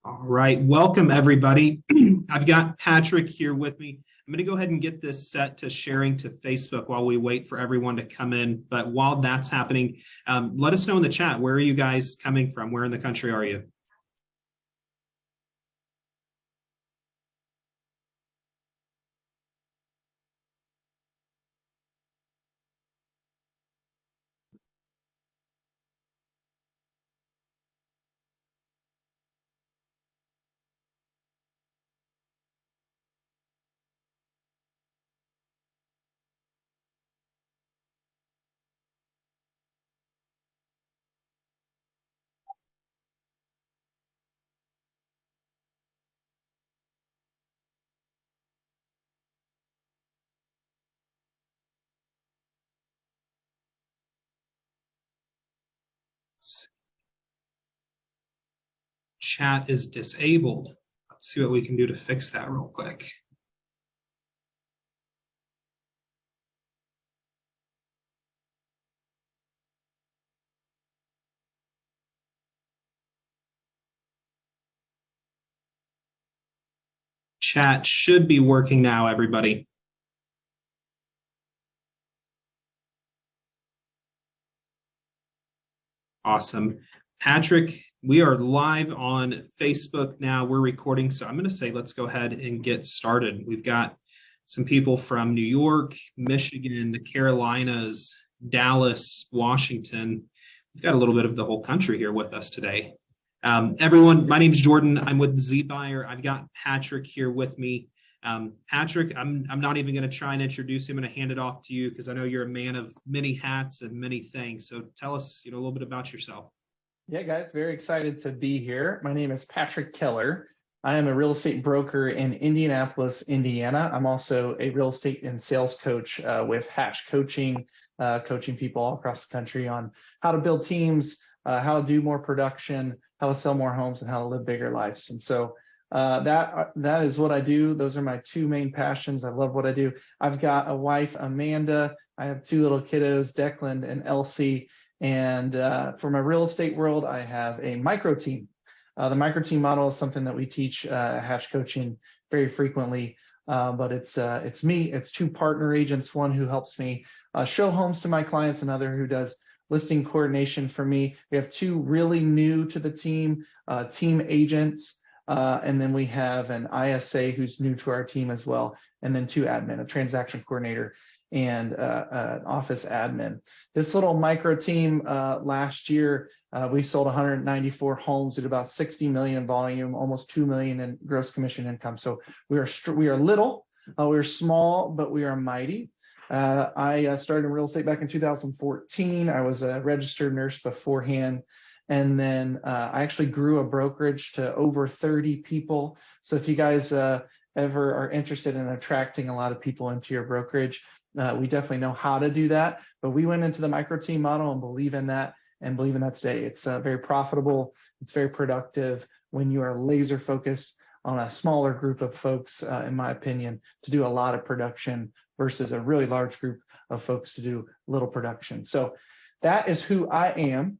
All right, welcome everybody. I've got Patrick here with me. I'm going to go ahead and get this set to sharing to Facebook while we wait for everyone to come in. But while that's happening, let us know in the chat, where are you guys coming from? Where in the country are you? Chat is disabled. Let's see what we can do to fix that real quick. Chat should be working now, everybody. Awesome. Patrick, we are live on Facebook now. We're recording, so I'm going to say let's go ahead and get started. We've got some people from New York, Michigan, the Carolinas, Dallas, Washington. We've got a little bit of the whole country here with us today. Everyone, my name's Jordan. I'm with zBuyer. I've got Patrick here with me. Patrick, I'm not even going to try and introduce him. I'm going to hand it off to you because I know you're a man of many hats and many things. So tell us, a little bit about yourself. Yeah, guys, very excited to be here. My name is Patrick Keller. I am a real estate broker in Indianapolis, Indiana. I'm also a real estate and sales coach with Hatch Coaching, coaching people all across the country on how to build teams, how to do more production, how to sell more homes, and how to live bigger lives. And so that is what I do. Those are my two main passions. I love what I do. I've got a wife, Amanda. I have two little kiddos, Declan and Elsie. And for my real estate world, I have a micro team. The micro team model is something that we teach at Hatch Coaching very frequently. But it's me. It's two partner agents, one who helps me show homes to my clients, another who does listing coordination for me. We have two really new to the team, team agents. And then we have an ISA who's new to our team as well. And then two admin, a transaction coordinator and an office admin. This little micro team last year, we sold 194 homes at about 60 million in volume, almost 2 million in gross commission income. So we are little, we're small, but we are mighty. I started in real estate back in 2014. I was a registered nurse beforehand. And then I actually grew a brokerage to over 30 people. So if you guys ever are interested in attracting a lot of people into your brokerage, we definitely know how to do that. But we went into the micro team model and believe in that today. It's very profitable. It's very productive when you are laser focused on a smaller group of folks, in my opinion, to do a lot of production versus a really large group of folks to do little production. So that is who I am.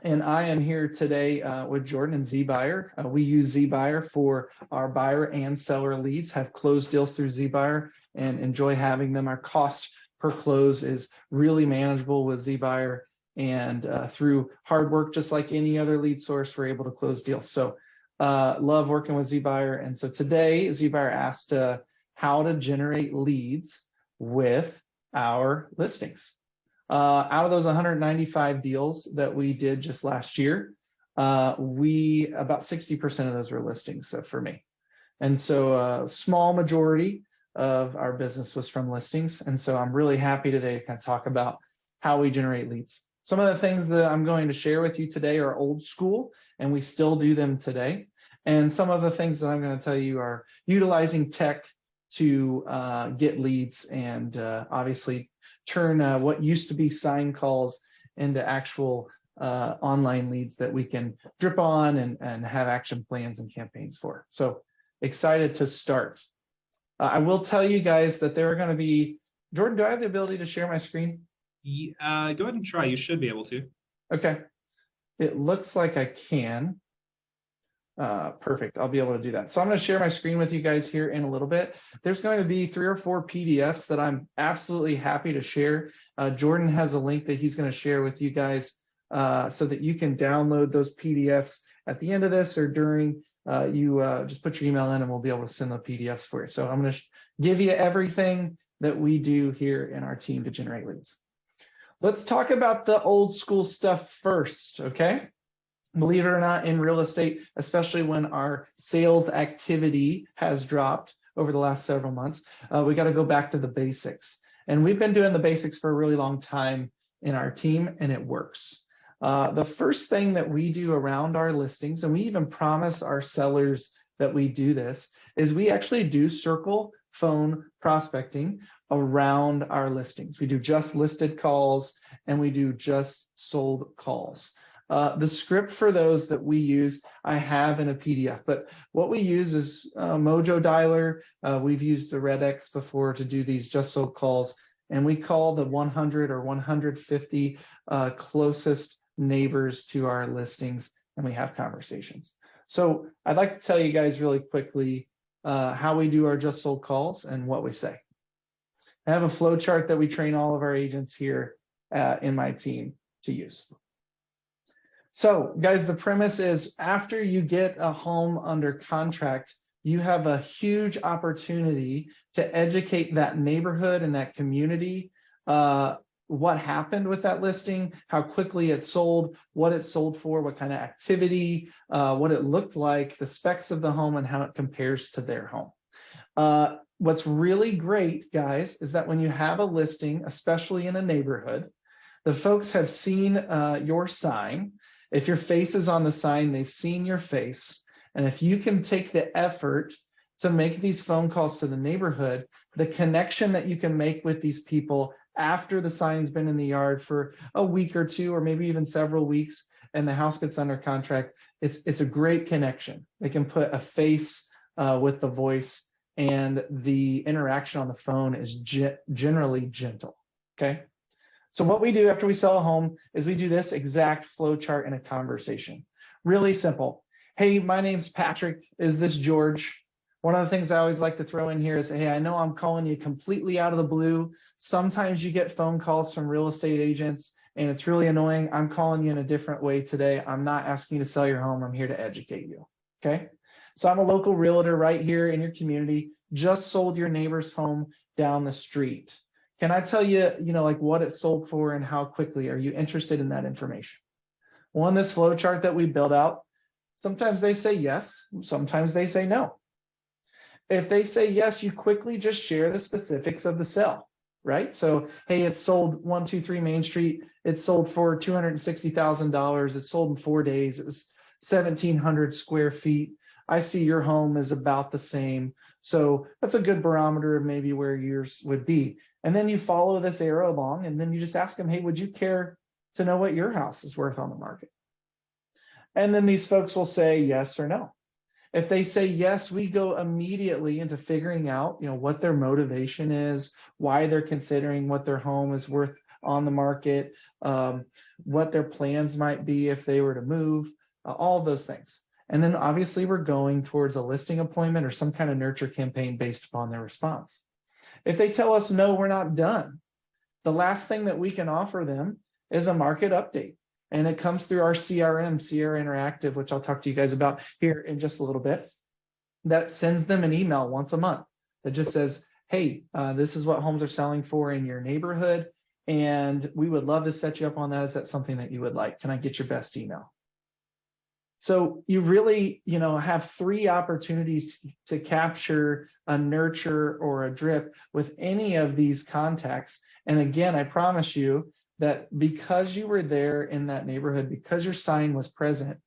And I am here today with Jordan and zBuyer. We use zBuyer for our buyer and seller leads, have closed deals through zBuyer and enjoy having them. Our cost per close is really manageable with zBuyer, and through hard work, just like any other lead source, we're able to close deals. So love working with zBuyer. And so today zBuyer asked how to generate leads with our listings. Out of those 195 deals that we did just last year, about 60% of those were listings for me. And so a small majority of our business was from listings. And so I'm really happy today to kind of talk about how we generate leads. Some of the things that I'm going to share with you today are old school, and we still do them today. And some of the things that I'm going to tell you are utilizing tech to get leads and obviously turn what used to be sign calls into actual online leads that we can drip on and have action plans and campaigns for. So excited to start. I will tell you guys that there are going to be, Jordan, do I have the ability to share my screen? Go ahead and try. You should be able to. Okay. It looks like I can. Perfect. I'll be able to do that. So I'm going to share my screen with you guys here in a little bit. There's going to be 3 or 4 PDFs that I'm absolutely happy to share. Jordan has a link that he's going to share with you guys so that you can download those PDFs at the end of this or during. You just put your email in and we'll be able to send the PDFs for you. So I'm going to give you everything that we do here in our team to generate leads. Let's talk about the old school stuff first, okay? Believe it or not, in real estate, especially when our sales activity has dropped over the last several months, we got to go back to the basics. And we've been doing the basics for a really long time in our team, and it works. The first thing that we do around our listings, and we even promise our sellers that we do this, is we actually do circle phone prospecting around our listings. We do just listed calls and we do just sold calls. The script for those that we use, I have in a PDF, but what we use is Mojo Dialer. We've used the RedX before to do these just sold calls, and we call the 100 or 150 closest neighbors to our listings, and we have conversations. So I'd like to tell you guys really quickly how we do our just sold calls and what we say. I have a flow chart that we train all of our agents here in my team to use. So guys, the premise is after you get a home under contract, you have a huge opportunity to educate that neighborhood and that community what happened with that listing, how quickly it sold, what it sold for, what kind of activity, what it looked like, the specs of the home, and how it compares to their home. What's really great, guys, is that when you have a listing, especially in a neighborhood, the folks have seen your sign. If your face is on the sign, they've seen your face. And if you can take the effort to make these phone calls to the neighborhood, the connection that you can make with these people after the sign's been in the yard for a week or two, or maybe even several weeks, and the house gets under contract, it's a great connection. They can put a face with the voice, and the interaction on the phone is generally gentle, okay? So what we do after we sell a home is we do this exact flow chart in a conversation. Really simple. Hey, my name's Patrick. Is this George? One of the things I always like to throw in here is, hey, I know I'm calling you completely out of the blue. Sometimes you get phone calls from real estate agents and it's really annoying. I'm calling you in a different way today. I'm not asking you to sell your home. I'm here to educate you, okay? So I'm a local realtor right here in your community, just sold your neighbor's home down the street. Can I tell you, like what it sold for and how quickly? Are you interested in that information? Well, in this flow chart that we build out, sometimes they say yes, sometimes they say no. If they say yes, you quickly just share the specifics of the sale, right? So, hey, it's sold 123 Main Street. It sold for $260,000. It sold in 4 days. It was 1,700 square feet. I see your home is about the same. So that's a good barometer of maybe where yours would be. And then you follow this arrow along, and then you just ask them, hey, would you care to know what your house is worth on the market? And then these folks will say yes or no. If they say yes, we go immediately into figuring out, what their motivation is, why they're considering what their home is worth on the market, what their plans might be if they were to move, all of those things. And then obviously we're going towards a listing appointment or some kind of nurture campaign based upon their response. If they tell us, no, we're not done, the last thing that we can offer them is a market update. And it comes through our CRM, Sierra Interactive, which I'll talk to you guys about here in just a little bit. That sends them an email once a month that just says, hey, this is what homes are selling for in your neighborhood. And we would love to set you up on that. Is that something that you would like? Can I get your best email? So you really, have 3 opportunities to capture a nurture or a drip with any of these contacts. And again, I promise you that because you were there in that neighborhood, because your sign was present,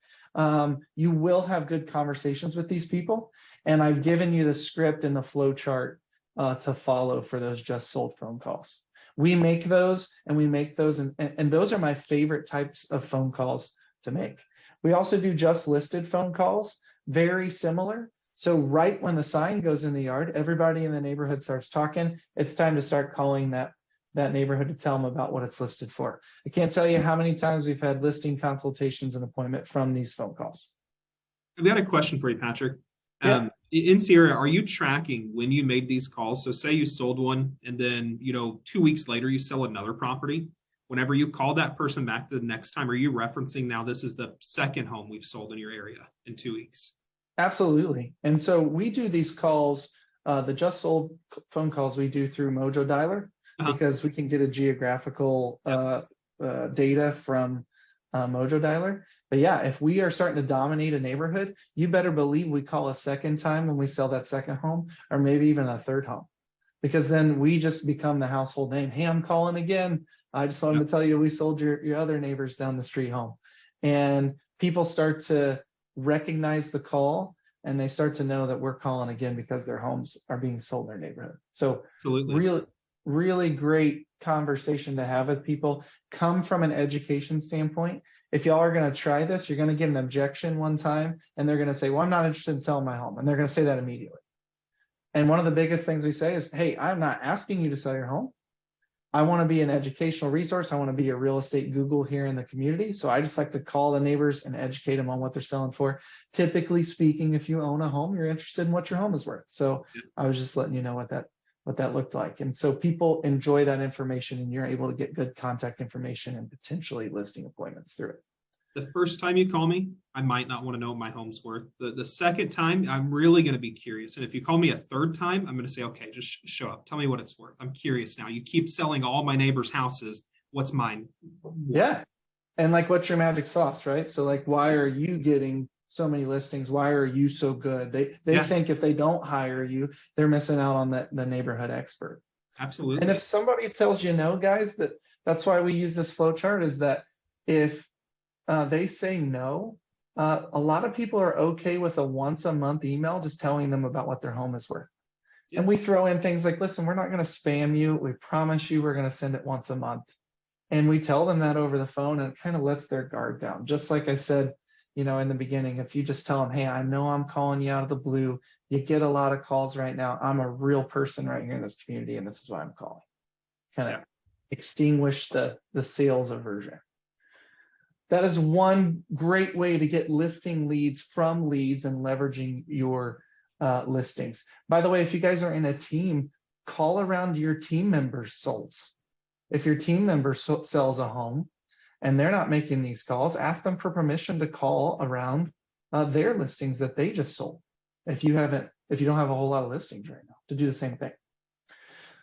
you will have good conversations with these people. And I've given you the script and the flow chart to follow for those just sold phone calls. We make those, and those are my favorite types of phone calls to make. We also do just listed phone calls, very similar. So right when the sign goes in the yard, everybody in the neighborhood starts talking. It's time to start calling that neighborhood to tell them about what it's listed for. I can't tell you how many times we've had listing consultations and appointment from these phone calls. I've got a question for you, Patrick. Yeah, In Sierra, are you tracking when you made these calls? So say you sold one and then, 2 weeks later, you sell another property. Whenever you call that person back the next time, are you referencing now this is the second home we've sold in your area in 2 weeks? absolutely. And so we do these calls, the just sold phone calls we do through Mojo Dialer Uh-huh. because we can get a geographical Yep. data from Mojo Dialer. But yeah, if we are starting to dominate a neighborhood, you better believe we call a second time when we sell that second home, or maybe even a third home, because then we just become the household name. Hey, I'm calling again. I just wanted Yep. to tell you we sold your other neighbors down the street home. And people start to recognize the call and they start to know that we're calling again because their homes are being sold in their neighborhood. So Absolutely. really, really great conversation to have with people. Come from an education standpoint. If y'all are going to try this, you're going to get an objection one time and they're going to say, well, I'm not interested in selling my home. And they're going to say that immediately. And one of the biggest things we say is, hey, I'm not asking you to sell your home. I want to be an educational resource. I want to be a real estate Google here in the community. So I just like to call the neighbors and educate them on what they're selling for. Typically speaking, if you own a home, you're interested in what your home is worth. So I was just letting you know what that looked like. And so people enjoy that information and you're able to get good contact information and potentially listing appointments through it. The first time you call me, I might not want to know what my home's worth. The second time, I'm really going to be curious. And if you call me a third time, I'm going to say, okay, just show up. Tell me what it's worth. I'm curious now. You keep selling all my neighbors' houses. What's mine worth? Yeah. And like, what's your magic sauce, right? So like, why are you getting so many listings? Why are you so good? They think if they don't hire you, they're missing out on the neighborhood expert. Absolutely. And if somebody tells you no, guys, that's why we use this flow chart, is that if they say no, a lot of people are okay with a once a month email just telling them about what their home is worth. Yeah. And we throw in things like, listen, we're not going to spam you. We promise you we're going to send it once a month. And we tell them that over the phone, and it kind of lets their guard down. Just like I said, in the beginning, if you just tell them, hey, I know I'm calling you out of the blue. You get a lot of calls right now. I'm a real person right here in this community, and this is why I'm calling. Kind of extinguish the sales aversion. That is one great way to get listing leads from leads and leveraging your listings. By the way, if you guys are in a team, call around your team members' souls. If your team member sells a home and they're not making these calls, ask them for permission to call around their listings that they just sold. If you don't have a whole lot of listings right now, to do the same thing.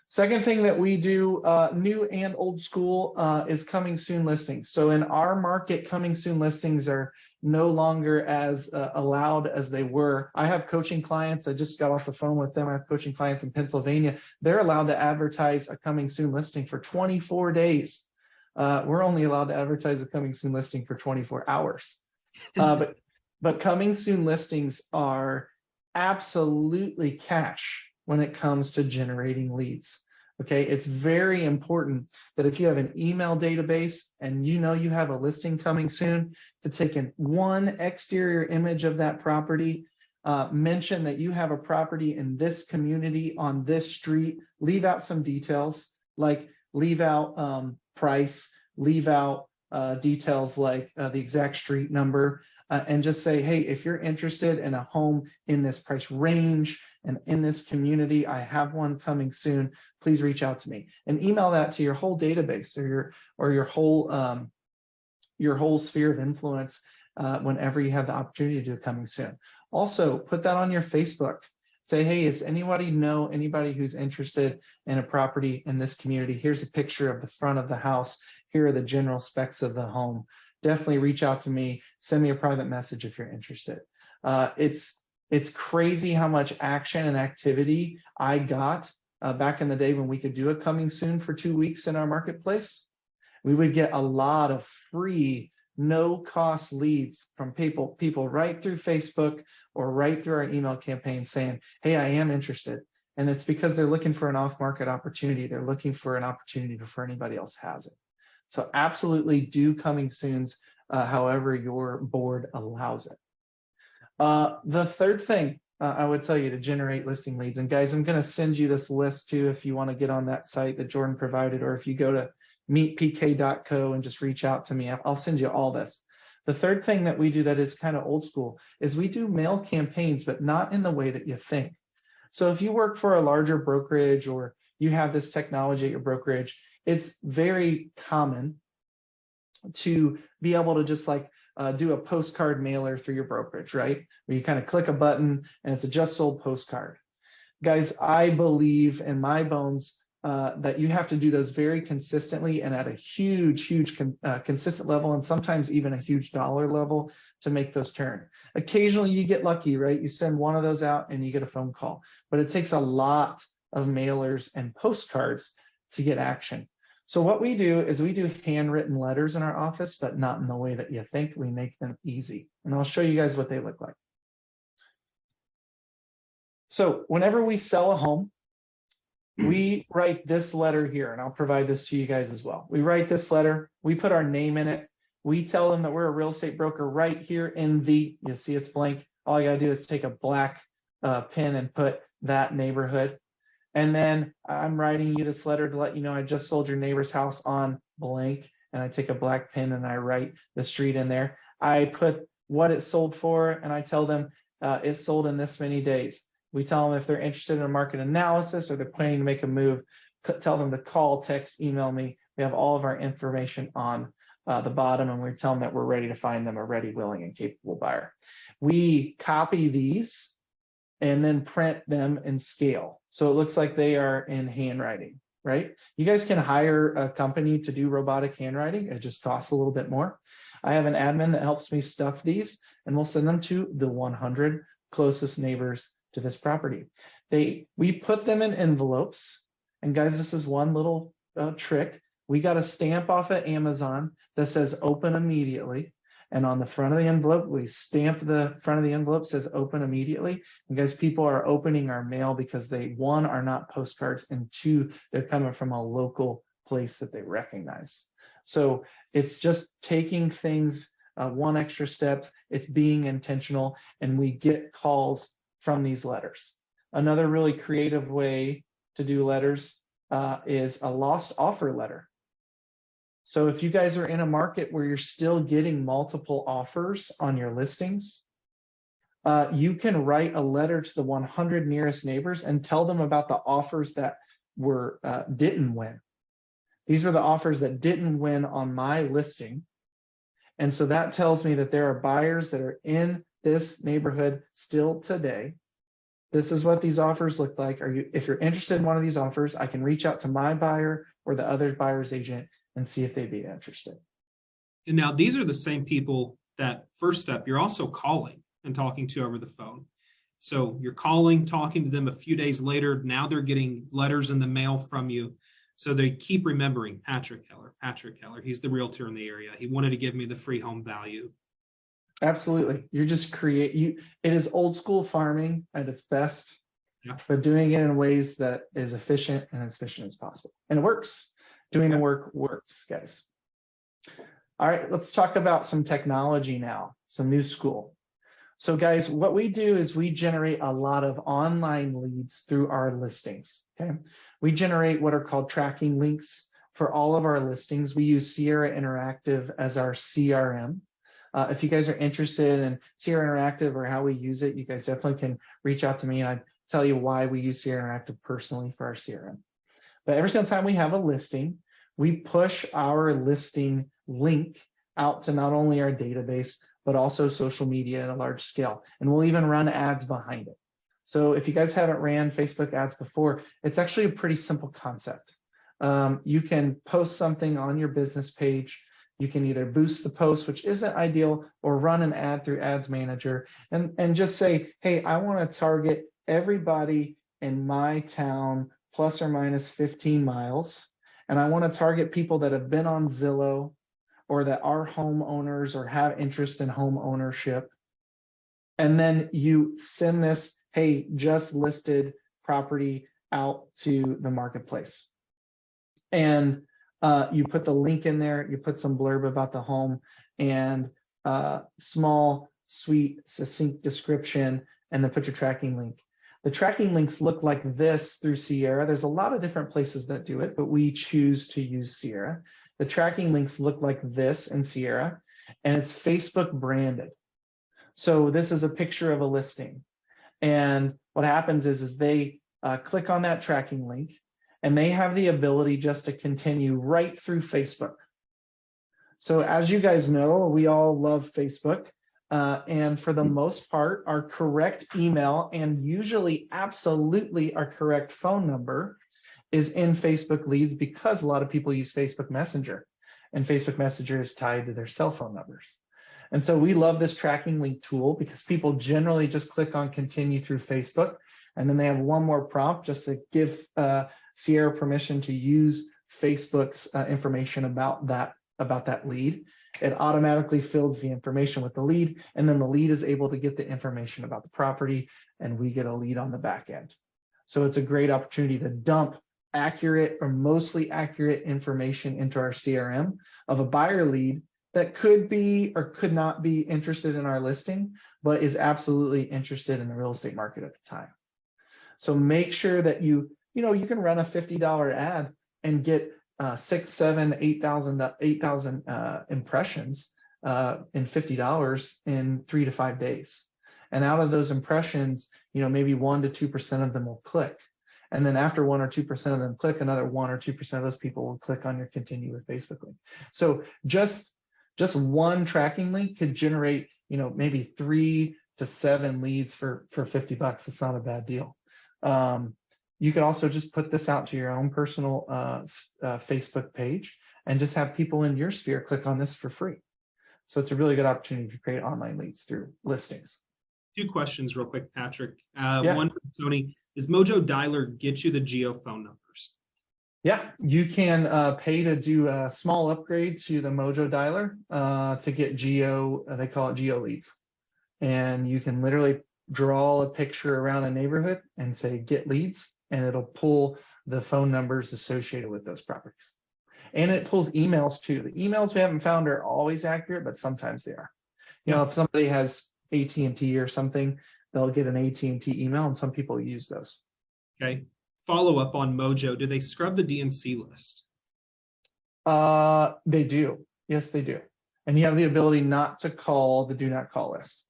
Second thing that we do, new and old school, is coming soon listings. So in our market, coming soon listings are no longer as allowed as they were. I have coaching clients. I just got off the phone with them. I have coaching clients in Pennsylvania. They're allowed to advertise a coming soon listing for 24 days. We're only allowed to advertise a coming soon listing for 24 hours. But coming soon listings are absolutely cash when it comes to generating leads. Okay, it's very important that if you have an email database and you have a listing coming soon, to take in one exterior image of that property, mention that you have a property in this community on this street, leave out some details, like leave out price, leave out details like the exact street number, and just say, hey, if you're interested in a home in this price range and in this community, I have one coming soon, please reach out to me. And email that to your whole database or your whole sphere of influence whenever you have the opportunity to do coming soon. Also, put that on your Facebook. Say, hey, does anybody know anybody who's interested in a property in this community? Here's a picture of the front of the house. Here are the general specs of the home. Definitely reach out to me. Send me a private message if you're interested. It's crazy how much action and activity I got back in the day when we could do a coming soon for 2 weeks in our marketplace. We would get a lot of free, no-cost leads from people right through Facebook or right through our email campaign saying, hey, I am interested. And it's because they're looking for an off-market opportunity. They're looking for an opportunity before anybody else has it. So absolutely do coming soons however your board allows it. The third thing I would tell you to generate listing leads, and guys, I'm going to send you this list too if you want to get on that site that Jordan provided, or if you go to meetpk.co and just reach out to me, I'll send you all this. The third thing that we do that is kind of old school is we do mail campaigns, but not in the way that you think. So if you work for a larger brokerage or you have this technology at your brokerage, it's very common to be able to just like do a postcard mailer through your brokerage, right? Where you kind of click a button and it's a just sold postcard. Guys, I believe in my bones that you have to do those very consistently and at a huge, consistent level, and sometimes even a huge dollar level to make those turn. Occasionally you get lucky, right? You send one of those out and you get a phone call, but it takes a lot of mailers and postcards to get action. So what we do is we do handwritten letters in our office, but not in the way that you think. We make them easy. And I'll show you guys what they look like. So whenever we sell a home, we write this letter here, and I'll provide this to you guys as well. We write this letter, we put our name in it. We tell them that we're a real estate broker right here in the, you see it's blank. All I gotta do is take a black pen and put that neighborhood. And then I'm writing you this letter to let you know I just sold your neighbor's house on blank, and I take a black pen and I write the street in there. I put what it sold for, and I tell them it's sold in this many days. We tell them if they're interested in a market analysis or they're planning to make a move, tell them to call, text, email me. We have all of our information on the bottom, and we tell them that we're ready to find them a ready, willing, and capable buyer. We copy these and then print them in scale. So it looks like they are in handwriting, right? You guys can hire a company to do robotic handwriting. It just costs a little bit more. I have an admin that helps me stuff these, and we'll send them to the 100 closest neighbors to this property. We put them in envelopes, and guys, this is one little trick. We got a stamp off of Amazon that says open immediately, and on the front of the envelope we stamp the front of the envelope says open immediately. And guys, people are opening our mail because they, one, are not postcards, and two, they're coming from a local place that they recognize. So it's just taking things one extra step. It's being intentional, and we get calls from these letters. Another really creative way to do letters is a lost offer letter. So if you guys are in a market where you're still getting multiple offers on your listings, you can write a letter to the 100 nearest neighbors and tell them about the offers that were didn't win. These were the offers that didn't win on my listing. And so that tells me that there are buyers that are in this neighborhood still today. This is what these offers look like. If you're interested in one of these offers, I can reach out to my buyer or the other buyer's agent and see if they'd be interested. And now these are the same people that first step you're also calling and talking to over the phone. So you're calling, talking to them a few days later. Now they're getting letters in the mail from you. So they keep remembering Patrick Keller. He's the realtor in the area. He wanted to give me the free home value. Absolutely. You're just it is old school farming at its best, Yeah. but doing it in ways that is efficient and as efficient as possible. And it works. Doing the work works, guys. All right, let's talk about some technology now, some new school. So guys, what we do is we generate a lot of online leads through our listings, okay? We generate what are called tracking links for all of our listings. We use Sierra Interactive as our CRM. If you guys are interested in Sierra Interactive or how we use it, you guys definitely can reach out to me and I'd tell you why we use Sierra Interactive personally for our CRM. But every single time we have a listing, we push our listing link out to not only our database, but also social media at a large scale. And we'll even run ads behind it. So if you guys haven't ran Facebook ads before, it's actually a pretty simple concept. You can post something on your business page. You can either boost the post, which isn't ideal, or run an ad through Ads Manager and just say, hey, I want to target everybody in my town plus or minus 15 miles. And I want to target people that have been on Zillow or that are homeowners or have interest in home ownership. And then you send this, hey, just listed property out to the marketplace. And you put the link in there, you put some blurb about the home and small, sweet, succinct description, and then put your tracking link. The tracking links look like this through Sierra. There's a lot of different places that do it, but we choose to use Sierra. The tracking links look like this in Sierra. and it's Facebook branded. So this is a picture of a listing. And what happens is they click on that tracking link, and they have the ability just to continue right through Facebook. So as you guys know, we all love Facebook. And for the most part, our correct email and usually absolutely our correct phone number is in Facebook leads, because a lot of people use Facebook Messenger, and Facebook Messenger is tied to their cell phone numbers. And so we love this tracking link tool because people generally just click on continue through Facebook, and then they have one more prompt just to give Sierra permission to use Facebook's information about that lead. It automatically fills the information with the lead, and then the lead is able to get the information about the property, and we get a lead on the back end. So it's a great opportunity to dump accurate or mostly accurate information into our CRM of a buyer lead that could be or could not be interested in our listing, but is absolutely interested in the real estate market at the time. So make sure that you can run a $50 ad and get 6, 7, 8,000 impressions in $50 in 3 to 5 days. And out of those impressions, maybe 1 to 2% of them will click. And then after 1 or 2% of them click, another 1 or 2% of those people will click on your continue with Facebook link. So just one tracking link could generate, maybe 3 to 7 leads for $50. It's not a bad deal. You can also just put this out to your own personal Facebook page and just have people in your sphere click on this for free. So it's a really good opportunity to create online leads through listings. 2 questions real quick, Patrick. Yeah. One from Tony, does Mojo Dialer get you the geo phone numbers? Yeah, you can pay to do a small upgrade to the Mojo Dialer to get geo, they call it geo leads. And you can literally draw a picture around a neighborhood and say get leads, and it'll pull the phone numbers associated with those properties. And it pulls emails too. The emails we haven't found are always accurate, but sometimes they are. If somebody has AT&T or something, they'll get an AT&T email, and some people use those. Okay. Follow up on Mojo. Do they scrub the DNC list? They do. Yes, they do. And you have the ability not to call the do not call list.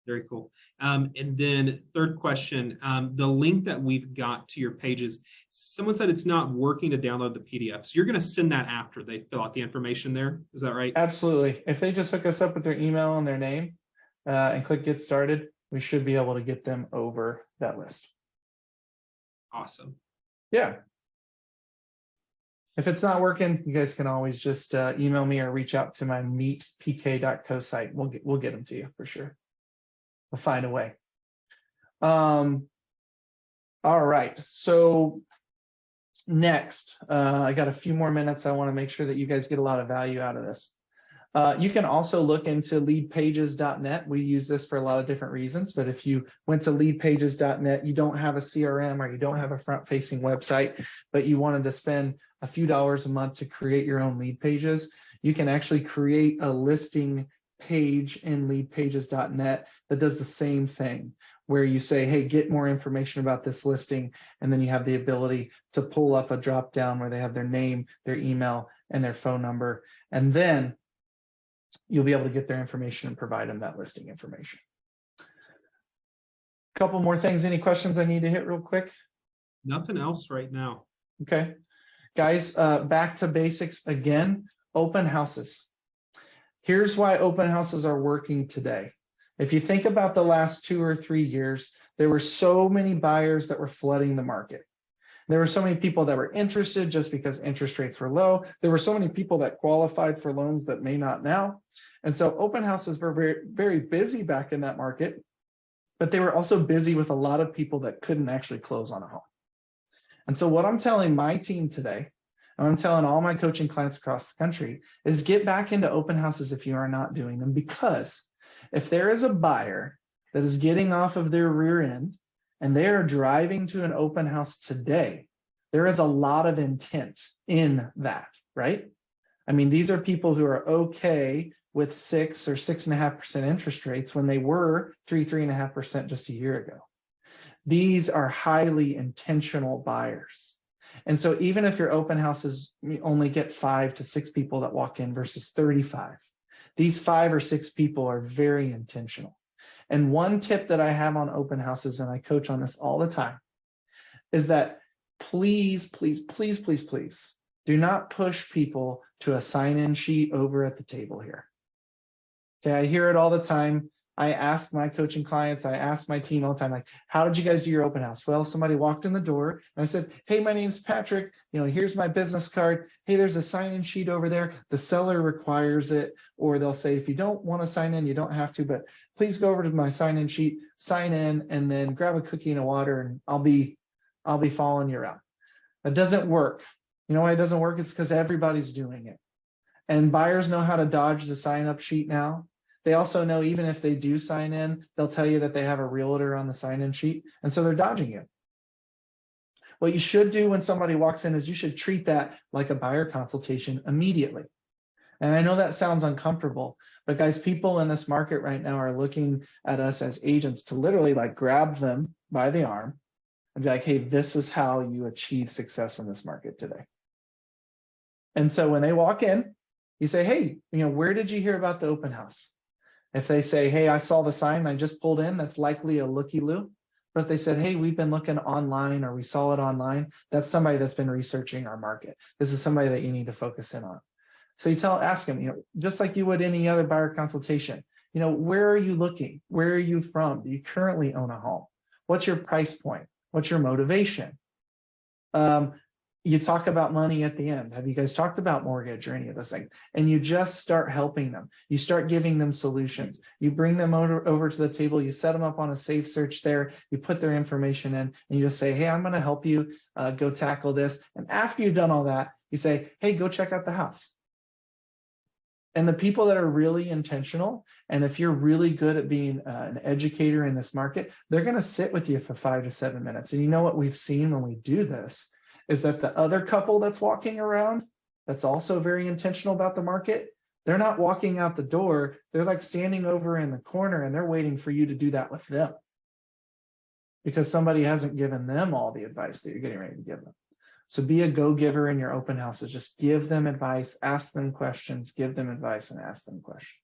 Very cool. And then 3rd question, the link that we've got to your pages, someone said it's not working to download the PDFs. You're going to send that after they fill out the information there. Is that right? Absolutely. If they just hook us up with their email and their name and click get started, we should be able to get them over that list. Awesome. Yeah. If it's not working, you guys can always just email me or reach out to my meetpk.co site. We'll get them to you for sure. We'll find a way. All right. So next, I got a few more minutes. I want to make sure that you guys get a lot of value out of this. You can also look into leadpages.net. We use this for a lot of different reasons, but if you went to leadpages.net, you don't have a CRM or you don't have a front-facing website, but you wanted to spend a few dollars a month to create your own lead pages, you can actually create a listing page in leadpages.net that does the same thing, where you say, hey, get more information about this listing, and then you have the ability to pull up a drop down where they have their name, their email, and their phone number, and then you'll be able to get their information and provide them that listing information. A couple more things. Any questions I need to hit real quick? Nothing else right now. Okay. Guys, back to basics again, open houses. Here's why open houses are working today. If you think about the last 2 or 3 years, there were so many buyers that were flooding the market. There were so many people that were interested just because interest rates were low. There were so many people that qualified for loans that may not now. And so open houses were very, very busy back in that market, but they were also busy with a lot of people that couldn't actually close on a home. And so what I'm telling my team today, and I'm telling all my coaching clients across the country, is get back into open houses if you are not doing them, because if there is a buyer that is getting off of their rear end and they are driving to an open house today, there is a lot of intent in that, right? I mean, these are people who are okay with 6 or 6.5% interest rates when they were 3.5% just a year ago. These are highly intentional buyers. And so even if your open houses only get 5 to 6 people that walk in versus 35, These 5 or 6 people are very intentional. And one tip that I have on open houses, and I coach on this all the time, is that please, please, please, please, please do not push people to a sign-in sheet over at the table here. Okay, I hear it all the time. I ask my coaching clients, I ask my team all the time, like, how did you guys do your open house? Well, somebody walked in the door and I said, hey, my name's Patrick. Here's my business card. Hey, there's a sign-in sheet over there. The seller requires it, or they'll say, if you don't want to sign in, you don't have to, but please go over to my sign-in sheet, sign in, and then grab a cookie and a water, and I'll be following you around. That doesn't work. You know why it doesn't work? It's because everybody's doing it. And buyers know how to dodge the sign-up sheet now. They also know even if they do sign in, they'll tell you that they have a realtor on the sign-in sheet. And so they're dodging you. What you should do when somebody walks in is you should treat that like a buyer consultation immediately. And I know that sounds uncomfortable, but guys, people in this market right now are looking at us as agents to literally like grab them by the arm and be like, hey, this is how you achieve success in this market today. And so when they walk in, you say, hey, where did you hear about the open house? If they say, hey, I saw the sign, I just pulled in, that's likely a looky-loo. But if they said, hey, we've been looking online, or we saw it online, that's somebody that's been researching our market. This is somebody that you need to focus in on. So ask them, just like you would any other buyer consultation, where are you looking? Where are you from? Do you currently own a home? What's your price point? What's your motivation? You talk about money at the end. Have you guys talked about mortgage or any of those things? And you just start helping them. You start giving them solutions. You bring them over to the table. You set them up on a safe search there. You put their information in, and you just say, hey, I'm going to help you go tackle this. And after you've done all that, you say, hey, go check out the house. And the people that are really intentional, and if you're really good at being an educator in this market, they're going to sit with you for 5 to 7 minutes. And you know what we've seen when we do this is that the other couple that's walking around, that's also very intentional about the market, they're not walking out the door. They're like standing over in the corner, and they're waiting for you to do that with them because somebody hasn't given them all the advice that you're getting ready to give them. So be a go-giver in your open houses. Just give them advice, ask them questions, give them advice, and ask them questions.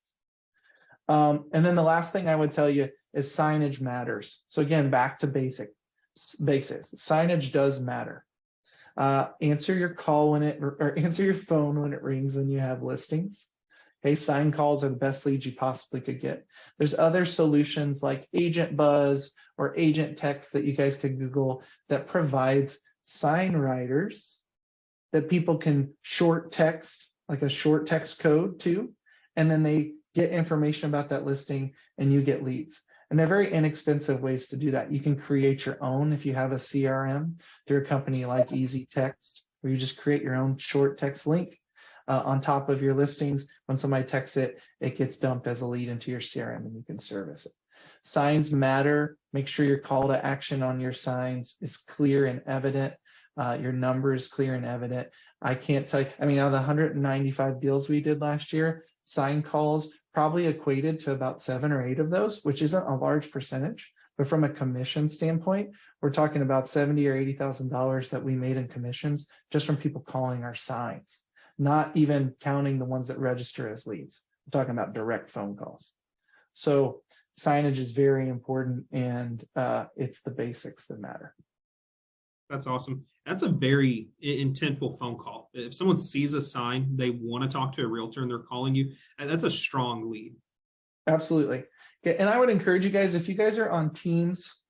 And then the last thing I would tell you is signage matters. So again, back to basics. Signage does matter. Answer your call or answer your phone when it rings when you have listings. Okay, sign calls are the best leads you possibly could get. There's other solutions like Agent Buzz or Agent Text that you guys could Google that provides sign writers that people can short text, like a short text code to, and then they get information about that listing and you get leads. And they're very inexpensive ways to do that. You can create your own if you have a CRM through a company like Easy Text, where you just create your own short text link on top of your listings. When somebody texts it, it gets dumped as a lead into your CRM and you can service it. Signs matter. Make sure your call to action on your signs is clear and evident. Your number is clear and evident. I can't tell you, out of the 195 deals we did last year, sign calls probably equated to about 7 or 8 of those, which isn't a large percentage, but from a commission standpoint, we're talking about $70,000 or $80,000 that we made in commissions just from people calling our signs, not even counting the ones that register as leads. I'm talking about direct phone calls. So signage is very important, and it's the basics that matter. That's awesome. That's a very intentful phone call. If someone sees a sign, they want to talk to a realtor and they're calling you, that's a strong lead. Absolutely. Okay. And I would encourage you guys, if you guys are on teams,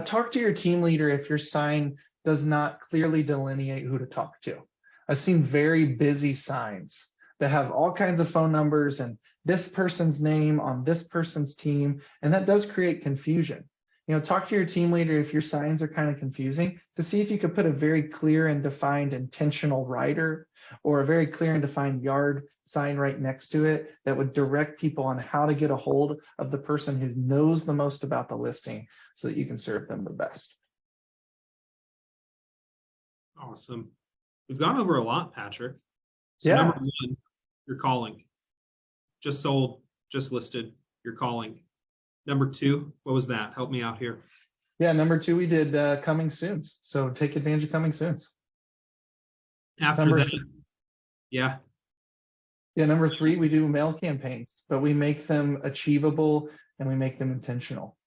talk to your team leader if your sign does not clearly delineate who to talk to. I've seen very busy signs that have all kinds of phone numbers and this person's name on this person's team, and that does create confusion. Talk to your team leader if your signs are kind of confusing to see if you could put a very clear and defined intentional rider or a very clear and defined yard sign right next to it that would direct people on how to get a hold of the person who knows the most about the listing so that you can serve them the best. Awesome. We've gone over a lot, Patrick. So Yeah. Number 1, you're calling. Just sold, just listed, you're calling. Number 2, what was that? Help me out here. Yeah, number 2, we did coming soons. So take advantage of coming soons. After that, yeah. Yeah, number three, we do mail campaigns, but we make them achievable and we make them intentional.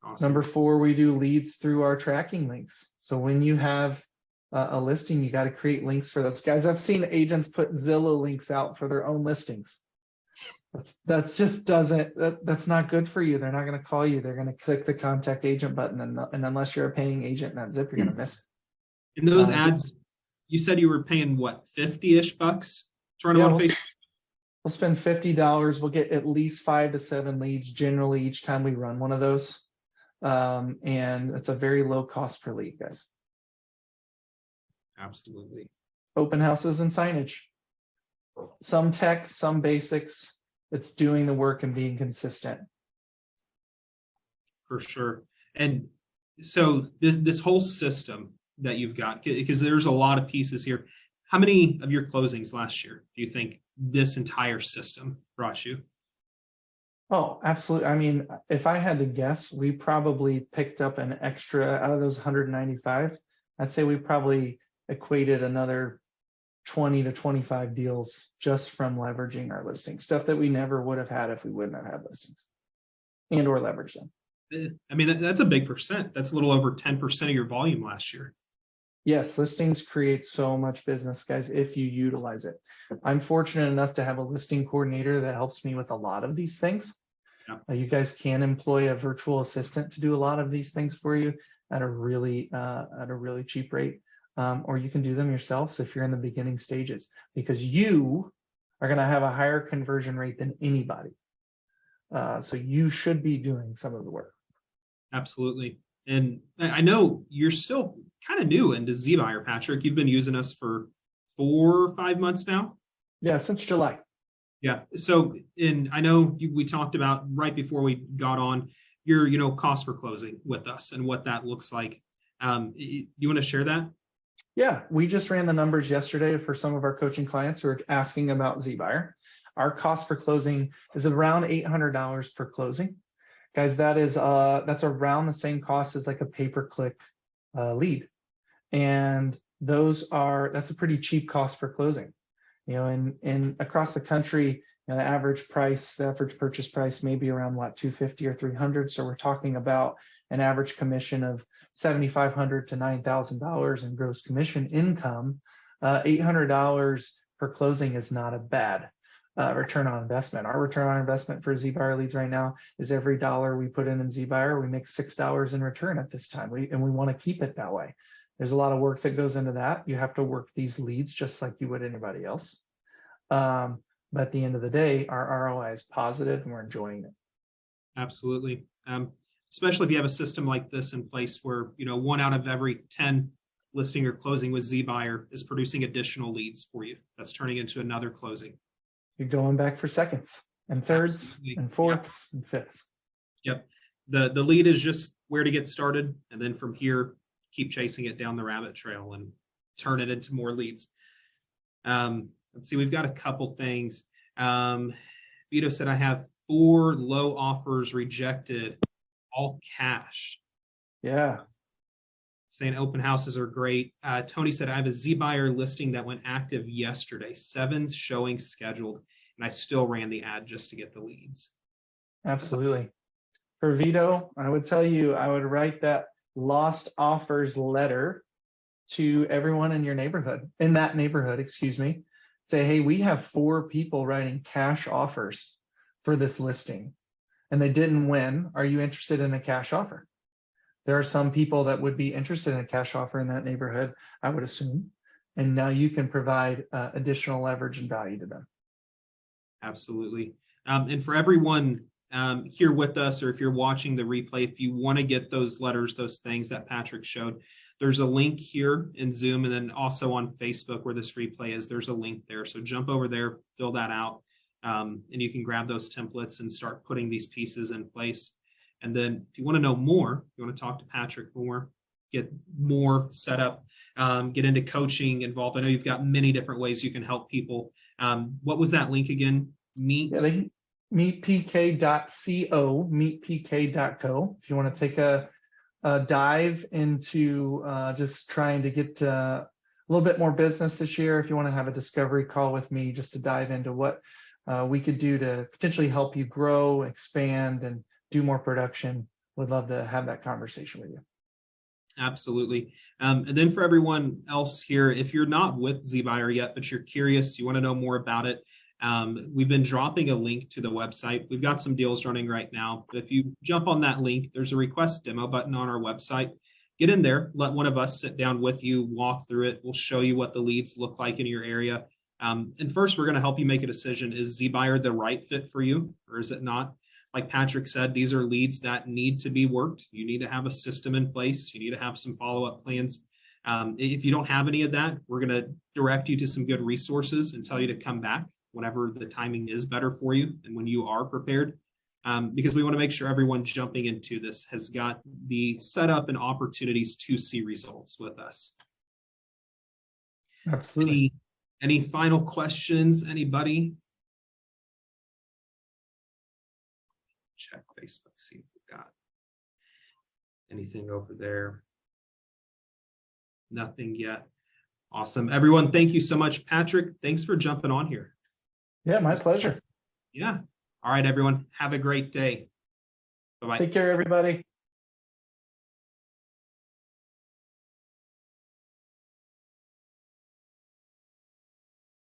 Awesome. Number four, we do leads through our tracking links. So when you have a listing, you got to create links for those guys. I've seen agents put Zillow links out for their own listings. That's just that's not good for you. They're not going to call you. They're going to click the contact agent button, and unless you're a paying agent in that zip, you're going to miss it. And those ads, you said you were paying what, 50-ish bucks to run them on Facebook? We'll spend $50. We'll get at least 5 to 7 leads generally each time we run one of those. And it's a very low cost per lead, guys. Absolutely. Open houses and signage. Some tech, some basics. It's doing the work and being consistent. For sure. And so this whole system that you've got, because there's a lot of pieces here. How many of your closings last year do you think this entire system brought you? Oh, absolutely. I mean, if I had to guess, we probably picked up an extra out of those 195. I'd say we probably equated another 20 to 25 deals just from leveraging our listings, stuff that we never would have had if we wouldn't have had listings and or leveraged them. I mean, that's a big percent. That's a little over 10% of your volume last year. Yes, listings create so much business, guys, if you utilize it. I'm fortunate enough to have a listing coordinator that helps me with a lot of these things. Yeah. You guys can employ a virtual assistant to do a lot of these things for you at a really cheap rate. Or you can do them yourselves if you're in the beginning stages, because you are going to have a higher conversion rate than anybody. So you should be doing some of the work. Absolutely. And I know you're still kind of new into zBuyer, Patrick. You've been using us for 4 or 5 months now. Yeah, since July. Yeah. So, and I know we talked about right before we got on your, cost per closing with us and what that looks like. You want to share that? Yeah, we just ran the numbers yesterday for some of our coaching clients who are asking about zBuyer. Our cost per closing is around $800 per closing. Guys, that's around the same cost as like a pay-per-click lead. And that's a pretty cheap cost per closing. And across the country, the average purchase price may be around what, $250 or $300. So we're talking about an average commission of $7,500 to $9,000 in gross commission income. $800 per closing is not a bad return on investment. Our return on investment for zBuyer leads right now is every dollar we put in zBuyer, we make $6 in return at this time. We want to keep it that way. There's a lot of work that goes into that. You have to work these leads just like you would anybody else. But at the end of the day, our ROI is positive and we're enjoying it. Absolutely. Especially if you have a system like this in place where, 1 out of every 10 listing or closing with zBuyer is producing additional leads for you. That's turning into another closing. You're going back for seconds and thirds Absolutely. and fourths and fifths. Yep. The lead is just where to get started. And then from here, keep chasing it down the rabbit trail and turn it into more leads. Let's see, we've got a couple things. Vito said, I have 4 low offers rejected, all cash. Yeah. Saying open houses are great. Tony said, I have a zBuyer listing that went active yesterday, 7 showings scheduled, and I still ran the ad just to get the leads. Absolutely. For Vito, I would tell you, I would write that lost offers letter to everyone in that neighborhood, say, hey, we have 4 people writing cash offers for this listing and they didn't win. Are you interested in a cash offer? There are some people that would be interested in a cash offer in that neighborhood, I would assume. And now you can provide additional leverage and value to them. Absolutely. And for everyone here with us, or if you're watching the replay, if you want to get those letters, those things that Patrick showed, there's a link here in Zoom, and then also on Facebook where this replay is, there's a link there. So jump over there, fill that out, and you can grab those templates and start putting these pieces in place. And then if you want to know more, you want to talk to Patrick more, get more set up, get into coaching involved. I know you've got many different ways you can help people. What was that link again? Meetpk.co, meetpk.co. If you want to take a dive into just trying to get a little bit more business this year. If you want to have a discovery call with me just to dive into what we could do to potentially help you grow, expand, and do more production, would love to have that conversation with you. Absolutely. And then for everyone else here, if you're not with zBuyer yet, but you're curious, you want to know more about it, we've been dropping a link to the website. We've got some deals running right now. But if you jump on that link, there's a request demo button on our website. Get in there, let one of us sit down with you, walk through it. We'll show you what the leads look like in your area. And first, we're going to help you make a decision. Is zBuyer the right fit for you, or is it not? Like Patrick said, these are leads that need to be worked. You need to have a system in place. You need to have some follow-up plans. If you don't have any of that, we're going to direct you to some good resources and tell you to come back whenever the timing is better for you and when you are prepared. Because we want to make sure everyone jumping into this has got the setup and opportunities to see results with us. Absolutely. Any final questions, anybody? Check Facebook, see if we've got anything over there. Nothing yet. Awesome. Everyone, thank you so much. Patrick, thanks for jumping on here. Yeah, my pleasure. Yeah. All right, everyone. Have a great day. Bye-bye. Take care, everybody.